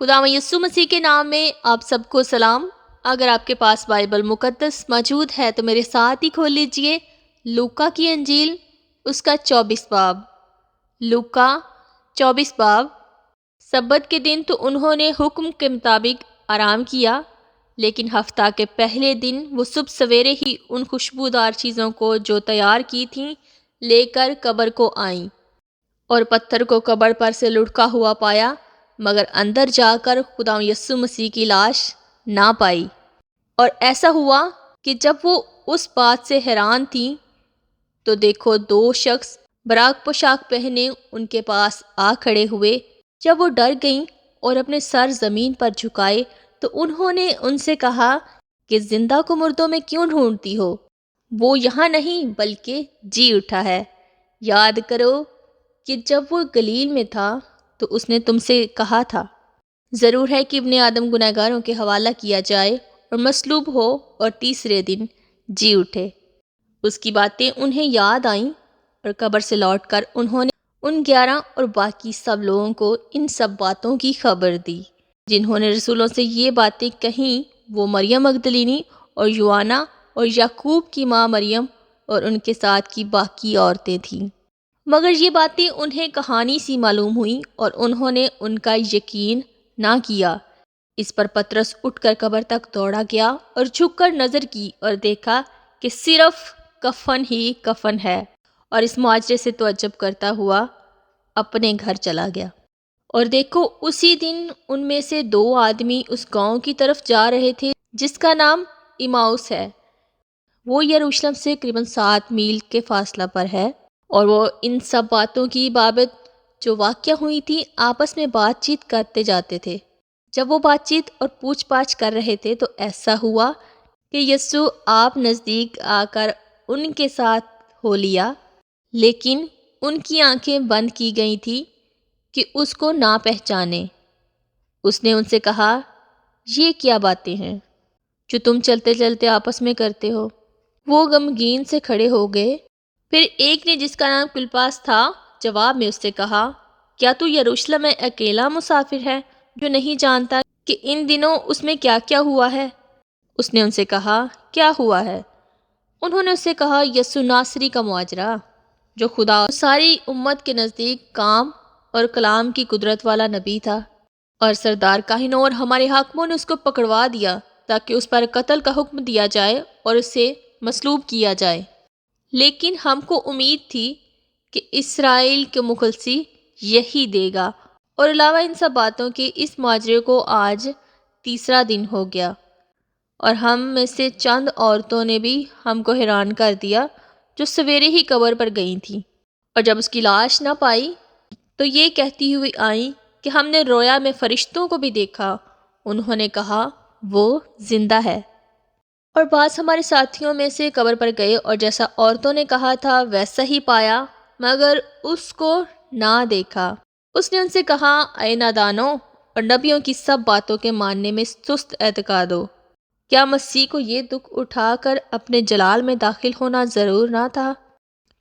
خداوند یسوع مسیح کے نام میں آپ سب کو سلام۔ اگر آپ کے پاس بائبل مقدس موجود ہے تو میرے ساتھ ہی کھول لیجئے لوکا کی انجیل، اس کا 24 باب۔ لوکا 24 باب۔ سبت کے دن تو انہوں نے حکم کے مطابق آرام کیا، لیکن ہفتہ کے پہلے دن وہ صبح سویرے ہی ان خوشبودار چیزوں کو جو تیار کی تھیں لے کر قبر کو آئیں، اور پتھر کو قبر پر سے لڑکا ہوا پایا، مگر اندر جا کر خداوند یسوع مسیح کی لاش نہ پائی۔ اور ایسا ہوا کہ جب وہ اس بات سے حیران تھیں تو دیکھو 2 شخص براق پوشاک پہنے ان کے پاس آ کھڑے ہوئے۔ جب وہ ڈر گئیں اور اپنے سر زمین پر جھکائے تو انہوں نے ان سے کہا کہ زندہ کو مردوں میں کیوں ڈھونڈتی ہو؟ وہ یہاں نہیں بلکہ جی اٹھا ہے۔ یاد کرو کہ جب وہ گلیل میں تھا تو اس نے تم سے کہا تھا، ضرور ہے کہ ابن آدم گنہگاروں کے حوالہ کیا جائے اور مصلوب ہو اور تیسرے دن جی اٹھے۔ اس کی باتیں انہیں یاد آئیں، اور قبر سے لوٹ کر انہوں نے ان 11 اور باقی سب لوگوں کو ان سب باتوں کی خبر دی جنہوں نے رسولوں سے یہ باتیں کہیں۔ وہ مریم مگدلینی اور یوحنا اور یعقوب کی ماں مریم اور ان کے ساتھ کی باقی عورتیں تھیں۔ مگر یہ باتیں انہیں کہانی سی معلوم ہوئیں اور انہوں نے ان کا یقین نہ کیا۔ اس پر پطرس اٹھ کر قبر تک دوڑا گیا اور جھک کر نظر کی اور دیکھا کہ صرف کفن ہی کفن ہے، اور اس معجزے سے تعجب کرتا ہوا اپنے گھر چلا گیا۔ اور دیکھو اسی دن ان میں سے 2 آدمی اس گاؤں کی طرف جا رہے تھے جس کا نام ایماؤس ہے۔ وہ یروشلم سے تقریباً 7 میل کے فاصلہ پر ہے، اور وہ ان سب باتوں کی بابت جو واقعہ ہوئی تھی آپس میں بات چیت کرتے جاتے تھے۔ جب وہ بات چیت اور پوچھ پاچھ کر رہے تھے تو ایسا ہوا کہ یسوع آپ نزدیک آ کر ان کے ساتھ ہو لیا، لیکن ان کی آنکھیں بند کی گئی تھیں کہ اس کو نہ پہچانے۔ اس نے ان سے کہا، یہ کیا باتیں ہیں جو تم چلتے چلتے آپس میں کرتے ہو؟ وہ غمگین سے کھڑے ہو گئے۔ پھر ایک نے جس کا نام کلپاس تھا جواب میں اس سے کہا، کیا تو یروشلم میں اکیلا مسافر ہے جو نہیں جانتا کہ ان دنوں اس میں کیا کیا ہوا ہے؟ اس نے ان سے کہا، کیا ہوا ہے؟ انہوں نے اس سے کہا، یسوع ناصری کا معجزہ جو خدا ساری امت کے نزدیک کام اور کلام کی قدرت والا نبی تھا، اور سردار کاہنوں اور ہمارے حاکموں نے اس کو پکڑوا دیا تاکہ اس پر قتل کا حکم دیا جائے اور اسے مصلوب کیا جائے۔ لیکن ہم کو امید تھی کہ اسرائیل کے مخلصی یہی دے گا، اور علاوہ ان سب باتوں کے اس معجزے کو آج 3 دن ہو گیا، اور ہم میں سے چند عورتوں نے بھی ہم کو حیران کر دیا جو سویرے ہی قبر پر گئی تھیں، اور جب اس کی لاش نہ پائی تو یہ کہتی ہوئی آئیں کہ ہم نے رویا میں فرشتوں کو بھی دیکھا۔ انہوں نے کہا، وہ زندہ ہے۔ اور بعض ہمارے ساتھیوں میں سے قبر پر گئے اور جیسا عورتوں نے کہا تھا ویسا ہی پایا، مگر اس کو نہ دیکھا۔ اس نے ان سے کہا، اے نادانوں اور نبیوں کی سب باتوں کے ماننے میں سست اعتقاد ہو، کیا مسیح کو یہ دکھ اٹھا کر اپنے جلال میں داخل ہونا ضرور نہ تھا؟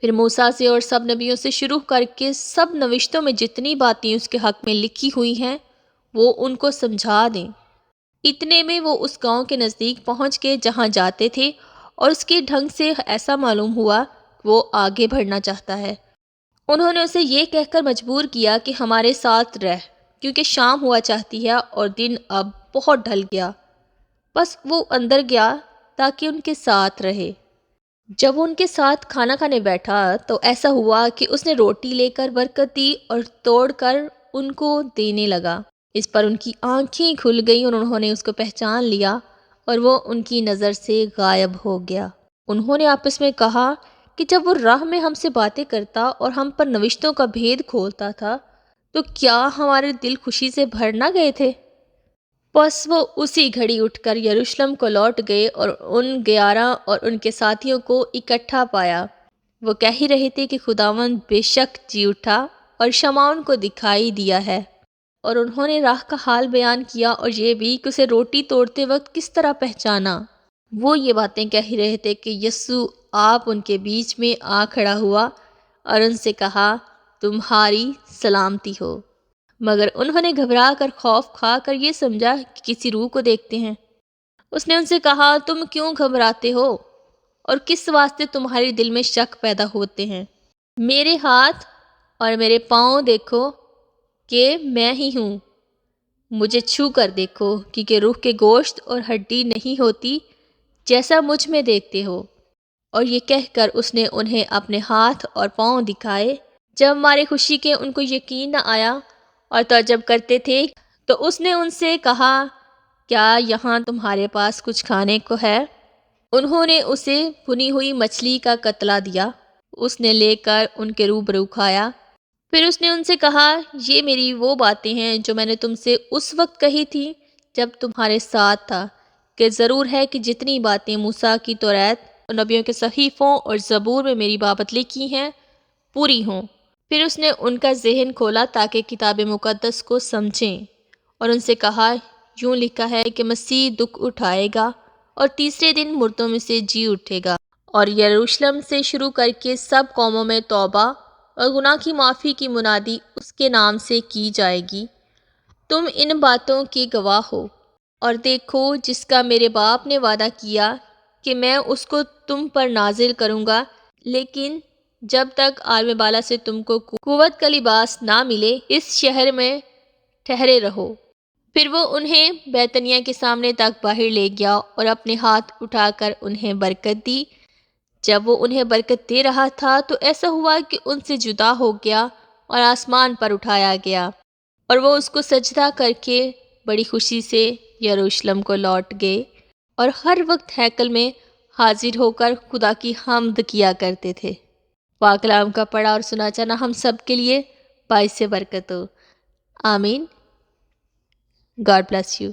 پھر موسیٰ سے اور سب نبیوں سے شروع کر کے سب نوشتوں میں جتنی باتیں اس کے حق میں لکھی ہوئی ہیں وہ ان کو سمجھا دیں۔ اتنے میں وہ اس گاؤں کے نزدیک پہنچ کے جہاں جاتے تھے، اور اس کے ڈھنگ سے ایسا معلوم ہوا کہ وہ آگے بڑھنا چاہتا ہے۔ انہوں نے اسے یہ کہہ کر مجبور کیا کہ ہمارے ساتھ رہ، کیونکہ شام ہوا چاہتی ہے اور دن اب بہت ڈھل گیا۔ بس وہ اندر گیا تاکہ ان کے ساتھ رہے۔ جب وہ ان کے ساتھ کھانا کھانے بیٹھا تو ایسا ہوا کہ اس نے روٹی لے کر برکت دی اور توڑ کر ان کو دینے لگا۔ اس پر ان کی آنکھیں کھل گئیں اور انہوں نے اس کو پہچان لیا، اور وہ ان کی نظر سے غائب ہو گیا۔ انہوں نے آپس میں کہا کہ جب وہ راہ میں ہم سے باتیں کرتا اور ہم پر نوشتوں کا بھید کھولتا تھا تو کیا ہمارے دل خوشی سے بھر نہ گئے تھے؟ بس وہ اسی گھڑی اٹھ کر یروشلم کو لوٹ گئے اور ان 11 اور ان کے ساتھیوں کو اکٹھا پایا۔ وہ کہہ ہی رہے تھے کہ خداوند بے شک جی اٹھا اور شمعون کو دکھائی دیا ہے، اور انہوں نے راہ کا حال بیان کیا اور یہ بھی کہ اسے روٹی توڑتے وقت کس طرح پہچانا۔ وہ یہ باتیں کہہ ہی رہے تھے کہ یسوع آپ ان کے بیچ میں آ کھڑا ہوا اور ان سے کہا، تمہاری سلامتی ہو۔ مگر انہوں نے گھبرا کر خوف کھا کر یہ سمجھا کہ کسی روح کو دیکھتے ہیں۔ اس نے ان سے کہا، تم کیوں گھبراتے ہو اور کس واسطے تمہارے دل میں شک پیدا ہوتے ہیں؟ میرے ہاتھ اور میرے پاؤں دیکھو کہ میں ہی ہوں، مجھے چھو کر دیکھو، کیونکہ روح کے گوشت اور ہڈی نہیں ہوتی جیسا مجھ میں دیکھتے ہو۔ اور یہ کہہ کر اس نے انہیں اپنے ہاتھ اور پاؤں دکھائے۔ جب مارے خوشی کے ان کو یقین نہ آیا اور تعجب کرتے تھے تو اس نے ان سے کہا، کیا یہاں تمہارے پاس کچھ کھانے کو ہے؟ انہوں نے اسے بھنی ہوئی مچھلی کا کتلا دیا۔ اس نے لے کر ان کے روبرو کھایا۔ پھر اس نے ان سے کہا، یہ میری وہ باتیں ہیں جو میں نے تم سے اس وقت کہی تھی جب تمہارے ساتھ تھا، کہ ضرور ہے کہ جتنی باتیں موسیٰ کی تورات اور نبیوں کے صحیفوں اور زبور میں میری بابت لکھی ہیں پوری ہوں۔ پھر اس نے ان کا ذہن کھولا تاکہ کتاب مقدس کو سمجھیں، اور ان سے کہا، یوں لکھا ہے کہ مسیح دکھ اٹھائے گا اور تیسرے دن مردوں میں سے جی اٹھے گا، اور یروشلم سے شروع کر کے سب قوموں میں توبہ اور گناہ کی معافی کی منادی اس کے نام سے کی جائے گی۔ تم ان باتوں کے گواہ ہو۔ اور دیکھو، جس کا میرے باپ نے وعدہ کیا کہ میں اس کو تم پر نازل کروں گا، لیکن جب تک عالم بالا سے تم کو قوت کا لباس نہ ملے، اس شہر میں ٹھہرے رہو۔ پھر وہ انہیں بیتنیہ کے سامنے تک باہر لے گیا اور اپنے ہاتھ اٹھا کر انہیں برکت دی۔ جب وہ انہیں برکت دے رہا تھا تو ایسا ہوا کہ ان سے جدا ہو گیا اور آسمان پر اٹھایا گیا، اور وہ اس کو سجدہ کر کے بڑی خوشی سے یروشلم کو لوٹ گئے، اور ہر وقت ہیکل میں حاضر ہو کر خدا کی حمد کیا کرتے تھے۔ پاک کلام کا پڑھا اور سنا جانا ہم سب کے لیے باعث برکت ہو۔ آمین۔ God bless you.